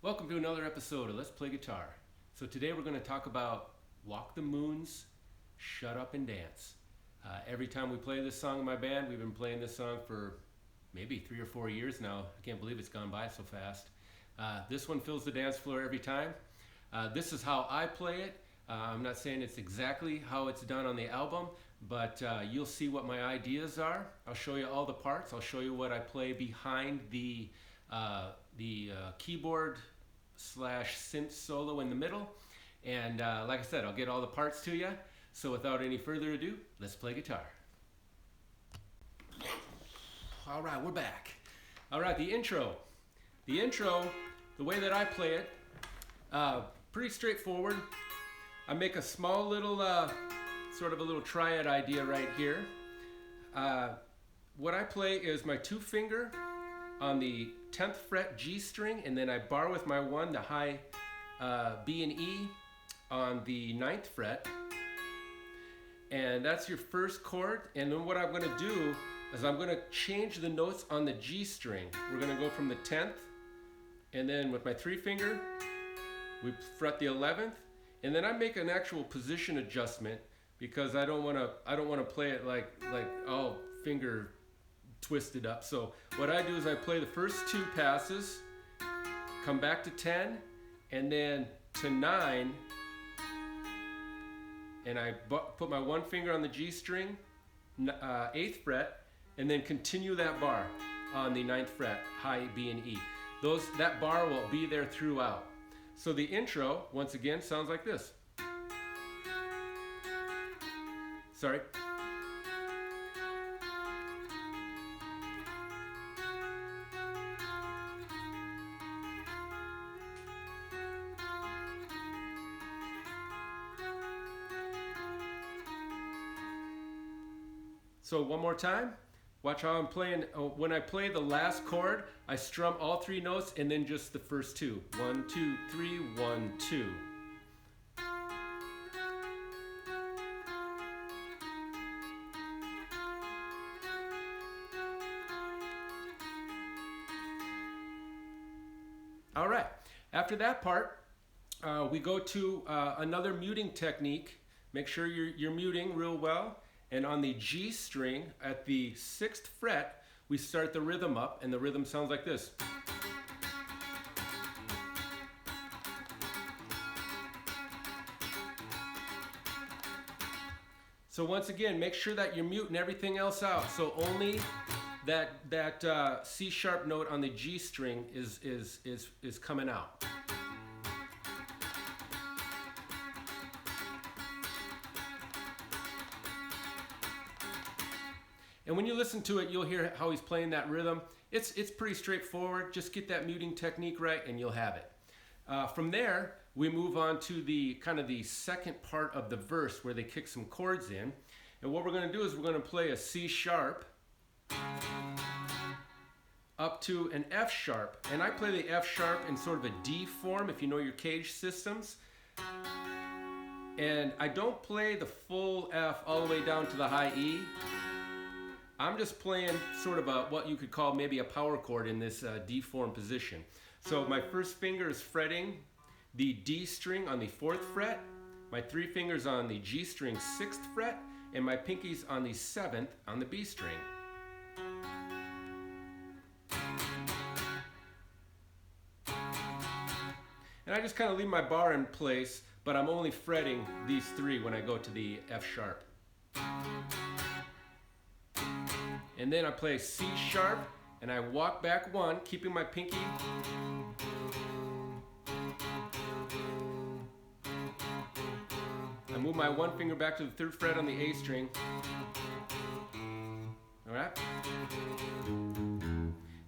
Welcome to another episode of Let's Play Guitar. So today we're going to talk about Walk the Moon's Shut Up and Dance. Every time we play this song in my band, we've been playing this song for maybe 3 or 4 years now. I can't believe it's gone by so fast. This one fills the dance floor every time. This is how I play it. I'm not saying it's exactly how it's done on the album, but you'll see what my ideas are. I'll show you all the parts. I'll show you what I play behind the keyboard / synth solo in the middle, and like I said, I'll get all the parts to you. So without any further ado, let's play guitar. All right, we're back. All right, the intro, the way that I play it, pretty straightforward. I make a small little sort of a little triad idea right here. What I play is my 2 finger on the 10th fret G string, and then I bar with my 1 the high B and E on the 9th fret, and that's your first chord. And then what I'm going to do is I'm going to change the notes on the G string. We're going to go from the 10th, and then with my 3 finger we fret the 11th, and then I make an actual position adjustment because I don't want to play it like oh, finger twisted up. So what I do is I play the first 2 passes, come back to 10, and then to 9, and I put my 1 finger on the G string, 8th fret, and then continue that bar on the 9th fret, high B and E. That bar will be there throughout. So the intro, once again, sounds like this. Sorry. So one more time, watch how I'm playing. When I play the last chord, I strum all 3 notes and then just the first 2. 1, 2, 3, 1, 2. All right, after that part, we go to another muting technique. Make sure you're muting real well. And on the G string at the 6th fret, we start the rhythm up, and the rhythm sounds like this. So once again, make sure that you're muting everything else out. So only that C sharp note on the G string is coming out. And when you listen to it, you'll hear how he's playing that rhythm. It's pretty straightforward. Just get that muting technique right and you'll have it. From there, we move on to the kind of the second part of the verse where they kick some chords in. And what we're going to do is we're going to play a C sharp up to an F sharp. And I play the F sharp in sort of a D form, if you know your cage systems. And I don't play the full F all the way down to the high E. I'm just playing sort of what you could call maybe a power chord in this D form position. So my first finger is fretting the D string on the 4th fret, my 3 fingers on the G string 6th fret, and my pinkies on the 7th on the B string. And I just kind of leave my bar in place, but I'm only fretting these 3 when I go to the F sharp. And then I play C sharp, and I walk back 1, keeping my pinky. I move my 1 finger back to the 3rd fret on the A string. All right?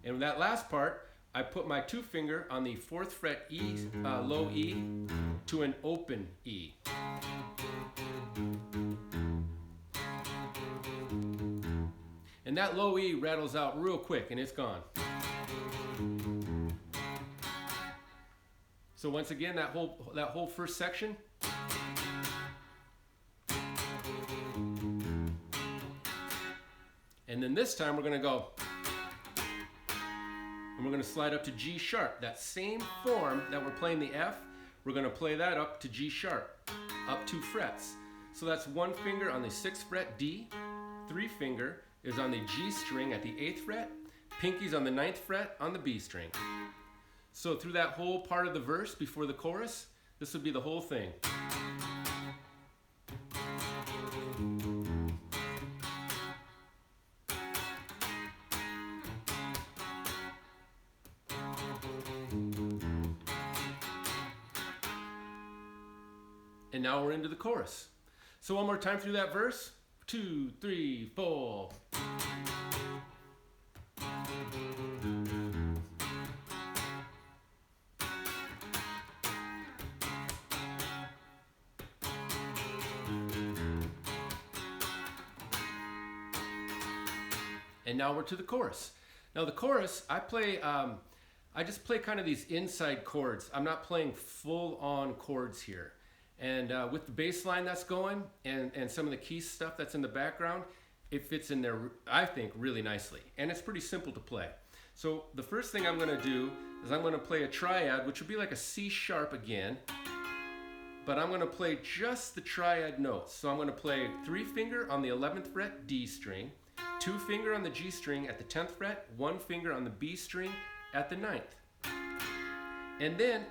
And with that last part, I put my 2 finger on the 4th fret E, low E, to an open E. And that low E rattles out real quick and it's gone. So once again, that whole first section. And then this time we're going to go. And and we're going to slide up to G sharp. That same form that we're playing the F, we're going to play that up to G sharp, up 2 frets. So that's 1 finger on the 6th fret D, 3 finger is on the G string at the 8th fret, pinky's on the 9th fret on the B string. So through that whole part of the verse before the chorus, this would be the whole thing. And now we're into the chorus. So one more time through that verse. 2, 3, 4. And now we're to the chorus. Now the chorus, I just play kind of these inside chords. I'm not playing full on chords here. And with the bass line that's going and some of the key stuff that's in the background, it fits in there, I think, really nicely. And it's pretty simple to play. So the first thing I'm gonna do is I'm gonna play a triad, which would be like a C sharp again, but I'm gonna play just the triad notes. So I'm gonna play 3 finger on the 11th fret D string, 2 finger on the G string at the 10th fret, 1 finger on the B string at the 9th. And then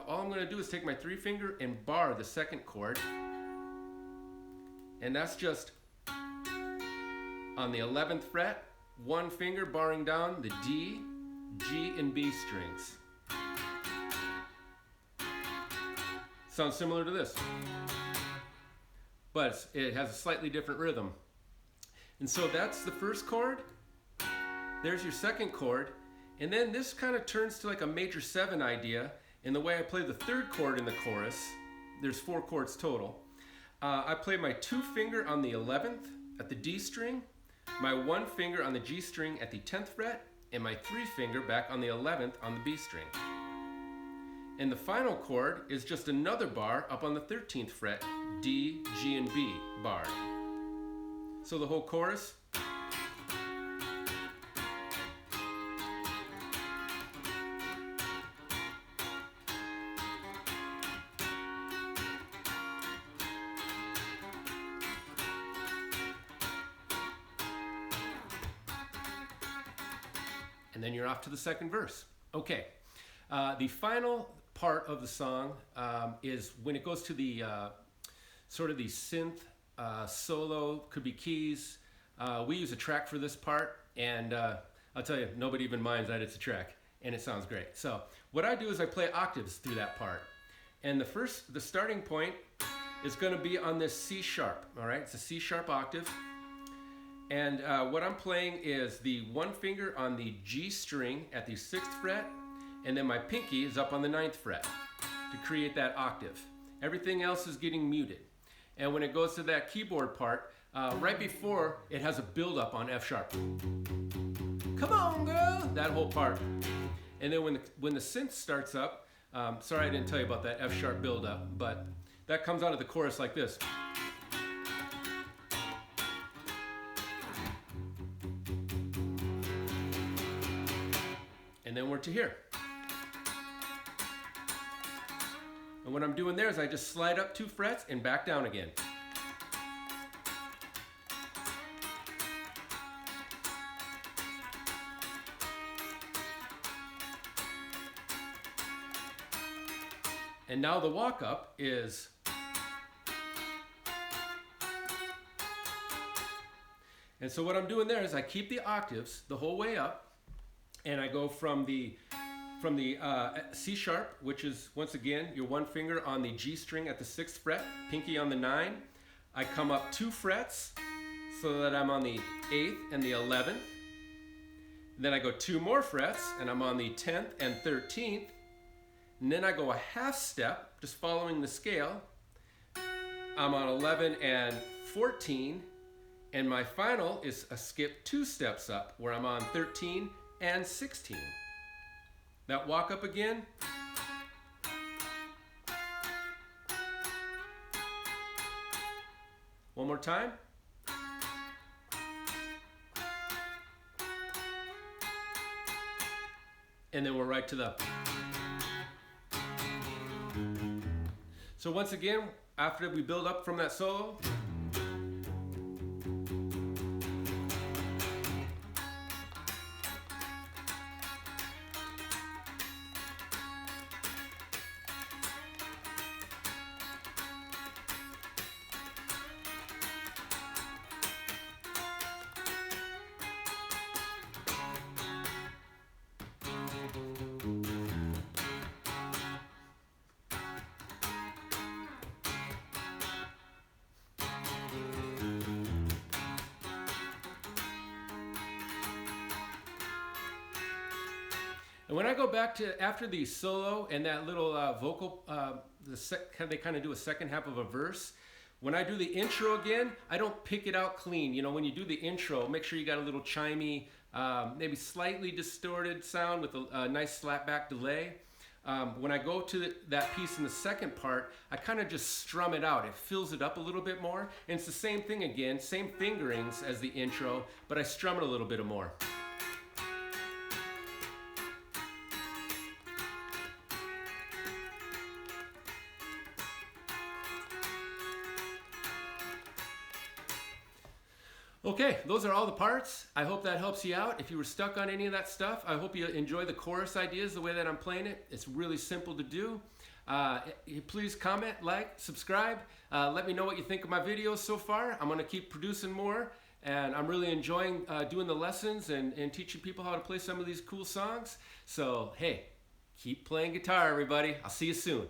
all I'm gonna do is take my 3 finger and bar the 2nd chord. And that's just on the 11th fret, 1 finger barring down the D, G, and B strings. Sounds similar to this, but it has a slightly different rhythm. And so that's the first chord. There's your 2nd chord. And then this kind of turns to like a major 7 idea in the way I play the 3rd chord in the chorus. There's 4 chords total. I play my 2 finger on the 11th at the D string, my 1 finger on the G string at the 10th fret, and my 3 finger back on the 11th on the B string. And the final chord is just another bar up on the 13th fret, D, G, and B barred. So the whole chorus. And then you're off to the 2nd verse. Okay, the final part of the song is when it goes to the sort of the synth solo, could be keys. We use a track for this part, and I'll tell you, nobody even minds that it's a track, and it sounds great. So what I do is I play octaves through that part. And the starting point is gonna be on this C sharp, all right? It's a C sharp octave. And what I'm playing is the 1 finger on the G string at the 6th fret, and then my pinky is up on the 9th fret to create that octave. Everything else is getting muted. And when it goes to that keyboard part, right before, it has a build up on F sharp. Come on, girl! That whole part. And then when the synth starts up, sorry I didn't tell you about that F sharp build up, but that comes out of the chorus like this. And then we're to here. And what I'm doing there is I just slide up 2 frets and back down again. And now the walk up is and so what I'm doing there is I keep the octaves the whole way up. And I go from the C sharp, which is, once again, your 1 finger on the G string at the 6th fret, pinky on the 9. I come up 2 frets so that I'm on the 8th and the 11th. Then I go 2 more frets and I'm on the 10th and 13th. And then I go a half step, just following the scale. I'm on 11 and 14. And my final is a skip 2 steps up where I'm on 13 and 16. That walk up again. One more time. and then we're right to the. So once again, after we build up from that solo, and when I go back to after the solo and that little vocal, they kind of do a second half of a verse. When I do the intro again, I don't pick it out clean. You know, when you do the intro, make sure you got a little chimey, maybe slightly distorted sound with a nice slapback delay. When I go to that piece in the second part, I kind of just strum it out. It fills it up a little bit more. And it's the same thing again, same fingerings as the intro, but I strum it a little bit more. Okay, those are all the parts. I hope that helps you out. If you were stuck on any of that stuff, I hope you enjoy the chorus ideas the way that I'm playing it. It's really simple to do. Please comment, like, subscribe. Let me know what you think of my videos so far. I'm going to keep producing more, and I'm really enjoying doing the lessons and teaching people how to play some of these cool songs. So, hey, keep playing guitar, everybody. I'll see you soon.